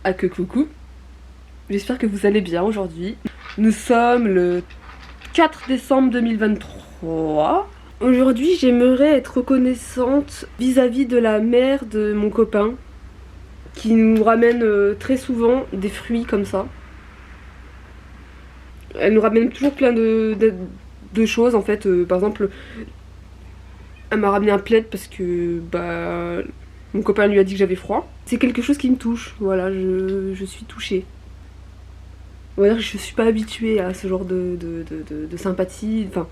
Ah que coucou. J'espère que vous allez bien aujourd'hui. Nous sommes le 4 décembre 2023. Aujourd'hui, j'aimerais être reconnaissante vis-à-vis de la mère de mon copain qui nous ramène très souvent des fruits comme ça. Elle nous ramène toujours plein de choses en fait. Par exemple, elle m'a ramené un plaid parce que mon copain lui a dit que j'avais froid. C'est quelque chose qui me touche, voilà, je suis touchée. On va dire que je suis pas habituée à ce genre de sympathie, enfin,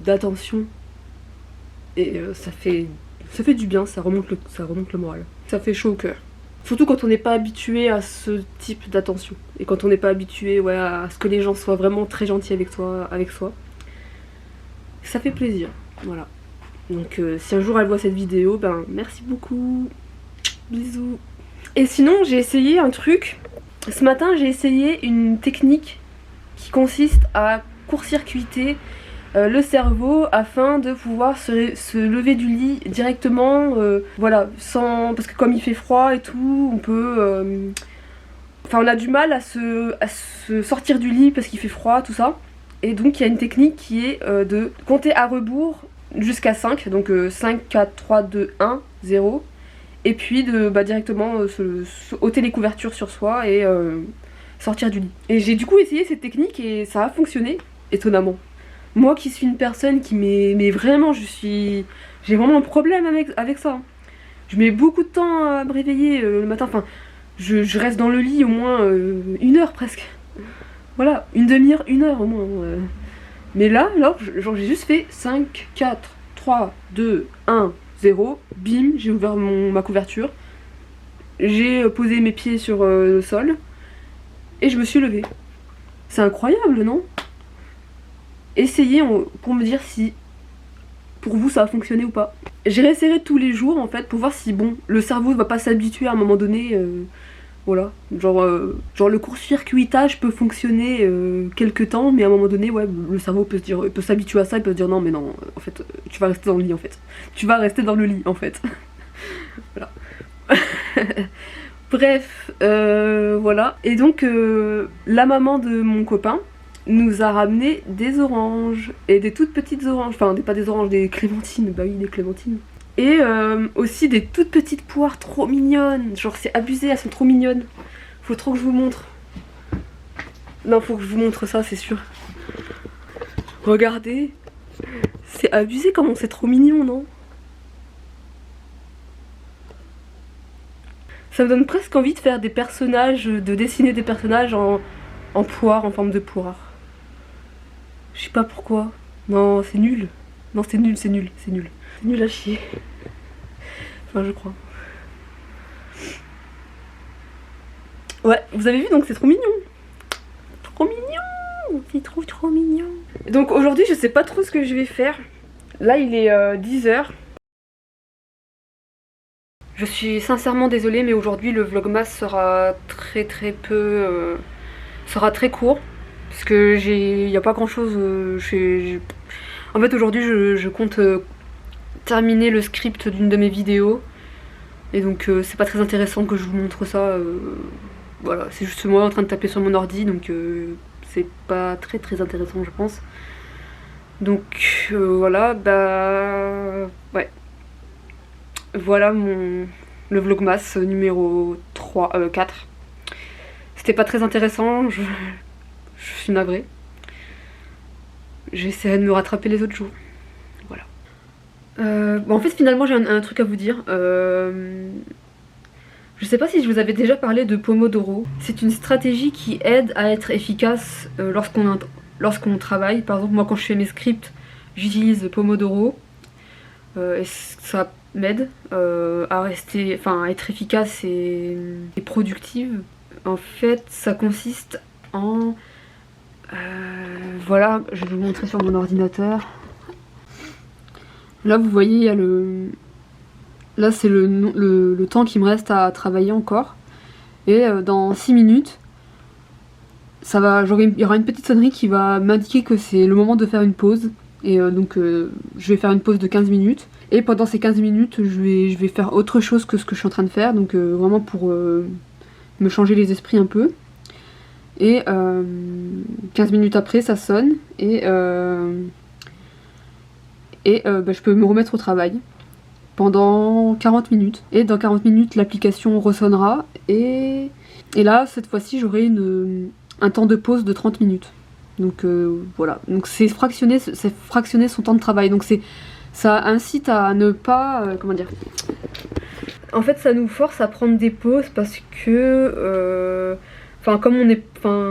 d'attention. Et ça fait du bien, ça remonte le moral. Ça fait chaud au cœur. Surtout quand on n'est pas habitué à ce type d'attention. Et quand on n'est pas habitué à ce que les gens soient vraiment très gentils avec soi. Ça fait plaisir, voilà. Donc si un jour elle voit cette vidéo, merci beaucoup. Bisous. Et sinon j'ai essayé un truc. Ce matin j'ai essayé une technique qui consiste à court-circuiter le cerveau afin de pouvoir se lever du lit directement, voilà, parce que comme il fait froid et tout, on peut... Enfin on a du mal à se sortir du lit parce qu'il fait froid, tout ça. Et donc il y a une technique qui est de compter à rebours jusqu'à 5, donc 5, 4, 3, 2, 1, 0. Et puis de directement ôter les couvertures sur soi et sortir du lit. Et j'ai du coup essayé cette technique et ça a fonctionné, étonnamment. Moi qui suis une personne qui mais vraiment j'ai vraiment un problème avec ça. Je mets beaucoup de temps à me réveiller le matin, enfin je reste dans le lit au moins 1 heure presque. Voilà, une demi-heure, 1 heure au moins. Mais là, genre j'ai juste fait 5, 4, 3, 2, 1, 0. Bim, j'ai ouvert ma couverture. J'ai posé mes pieds sur le sol. Et je me suis levée. C'est incroyable, non? Essayez pour me dire si pour vous ça a fonctionné ou pas. J'ai réessayé tous les jours en fait pour voir si le cerveau ne va pas s'habituer à un moment donné. Voilà, genre le court-circuitage peut fonctionner quelques temps, mais à un moment donné, le cerveau peut s'habituer à ça, il peut se dire non mais non, en fait, tu vas rester dans le lit en fait. Tu vas rester dans le lit en fait. Voilà. Bref, voilà. Et donc la maman de mon copain nous a ramené des oranges, et des toutes petites oranges, enfin pas des oranges, des clémentines, bah oui des clémentines. Et aussi des toutes petites poires trop mignonnes. Genre c'est abusé, elles sont trop mignonnes. Faut trop que je vous montre. Non, faut que je vous montre ça, c'est sûr. Regardez. C'est abusé comment c'est trop mignon, non? Ça me donne presque envie de faire des personnages, de dessiner des personnages en poire, en forme de poire. Je sais pas pourquoi. Non, c'est nul. Non, c'est nul. C'est nul à chier. Enfin, je crois. Ouais, vous avez vu, donc c'est trop mignon. Trop mignon. C'est trop mignon. Donc aujourd'hui, je sais pas trop ce que je vais faire. Là, il est 10h. Je suis sincèrement désolée, mais aujourd'hui, le vlogmas sera sera très court. Parce que il n'y a pas grand chose. En fait, aujourd'hui, je compte terminer le script d'une de mes vidéos. Et donc, c'est pas très intéressant que je vous montre ça. Voilà, c'est juste moi en train de taper sur mon ordi. Donc, c'est pas très intéressant, je pense. Donc, voilà, ouais. Voilà le vlogmas numéro 4. C'était pas très intéressant. Je suis navrée. J'essaierai de me rattraper les autres jours. Voilà. En fait, finalement, j'ai un truc à vous dire. Je sais pas si je vous avais déjà parlé de Pomodoro. C'est une stratégie qui aide à être efficace lorsqu'on travaille. Par exemple, moi, quand je fais mes scripts, j'utilise Pomodoro. Et ça m'aide à être efficace et productive. En fait, ça consiste en... voilà, je vais vous montrer sur mon ordinateur. Là, vous voyez, il y a là, c'est le temps qui me reste à travailler encore. Et dans 6 minutes, il y aura une petite sonnerie qui va m'indiquer que c'est le moment de faire une pause. Et donc, je vais faire une pause de 15 minutes. Et pendant ces 15 minutes, je vais faire autre chose que ce que je suis en train de faire, donc vraiment pour me changer les esprits un peu. Et 15 minutes après, ça sonne, et je peux me remettre au travail pendant 40 minutes. Et dans 40 minutes, l'application ressonnera, et là, cette fois-ci, j'aurai un temps de pause de 30 minutes. Donc voilà, donc c'est fractionner son temps de travail, donc ça incite à ne pas, comment dire, en fait ça nous force à prendre des pauses parce que comme on est,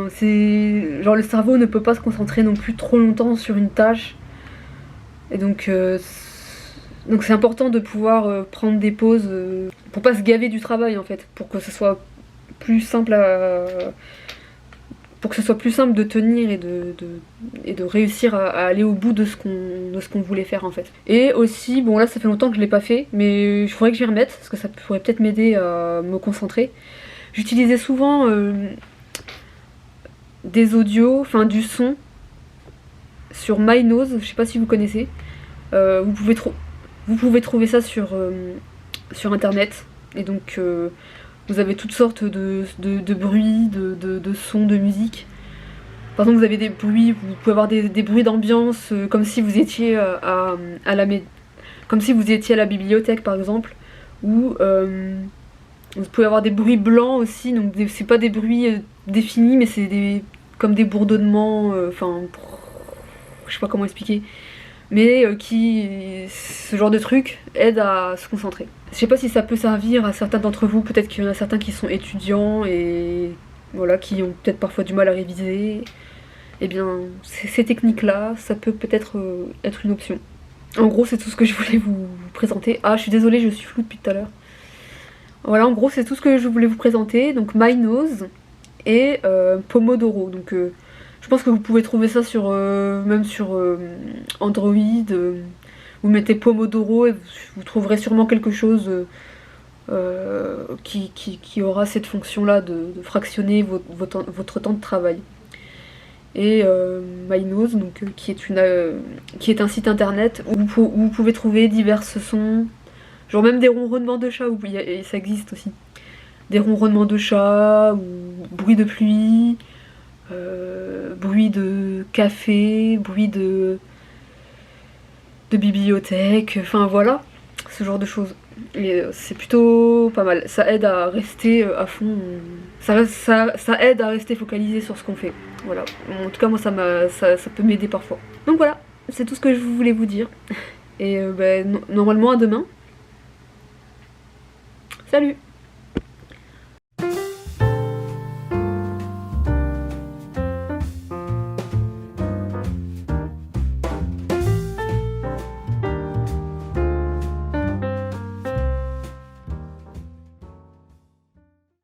c'est genre le cerveau ne peut pas se concentrer non plus trop longtemps sur une tâche, et donc c'est important de pouvoir prendre des pauses pour pas se gaver du travail en fait, pour que ce soit plus simple de tenir et de réussir à aller au bout de ce qu'on voulait faire en fait. Et aussi, bon là ça fait longtemps que je l'ai pas fait, mais il faudrait que j'y remette, parce que ça pourrait peut-être m'aider à me concentrer. J'utilisais souvent des audios, enfin du son, sur MyNose, je sais pas si vous connaissez. Vous pouvez trouver ça sur internet, et donc vous avez toutes sortes de bruits, de sons, de musique. Par exemple, vous avez des bruits, vous pouvez avoir des bruits d'ambiance, comme si vous étiez comme si vous étiez à la bibliothèque par exemple, ou vous pouvez avoir des bruits blancs aussi, donc c'est pas des bruits définis, mais c'est comme des bourdonnements, je sais pas comment expliquer, mais ce genre de truc aide à se concentrer. Je sais pas si ça peut servir à certains d'entre vous, peut-être qu'il y en a certains qui sont étudiants et voilà, qui ont peut-être parfois du mal à réviser. Et bien ces techniques-là, ça peut peut-être être une option. En gros, c'est tout ce que je voulais vous présenter. Ah, je suis désolée, je suis floue depuis tout à l'heure. Voilà, en gros, c'est tout ce que je voulais vous présenter. Donc MyNose et Pomodoro. Donc je pense que vous pouvez trouver ça même sur Android. Vous mettez Pomodoro et vous trouverez sûrement quelque chose qui aura cette fonction-là de fractionner votre temps de travail. Et MyNose, donc, qui est un site internet où vous pouvez trouver divers sons, genre même des ronronnements de chat, et ça existe aussi. Des ronronnements de chat, ou bruit de pluie, bruit de café, bruit de bibliothèque, enfin voilà, ce genre de choses. Et c'est plutôt pas mal, ça aide à rester à fond, ça aide à rester focalisé sur ce qu'on fait. Voilà, en tout cas moi ça peut m'aider parfois. Donc voilà, c'est tout ce que je voulais vous dire. Et normalement à demain. Salut!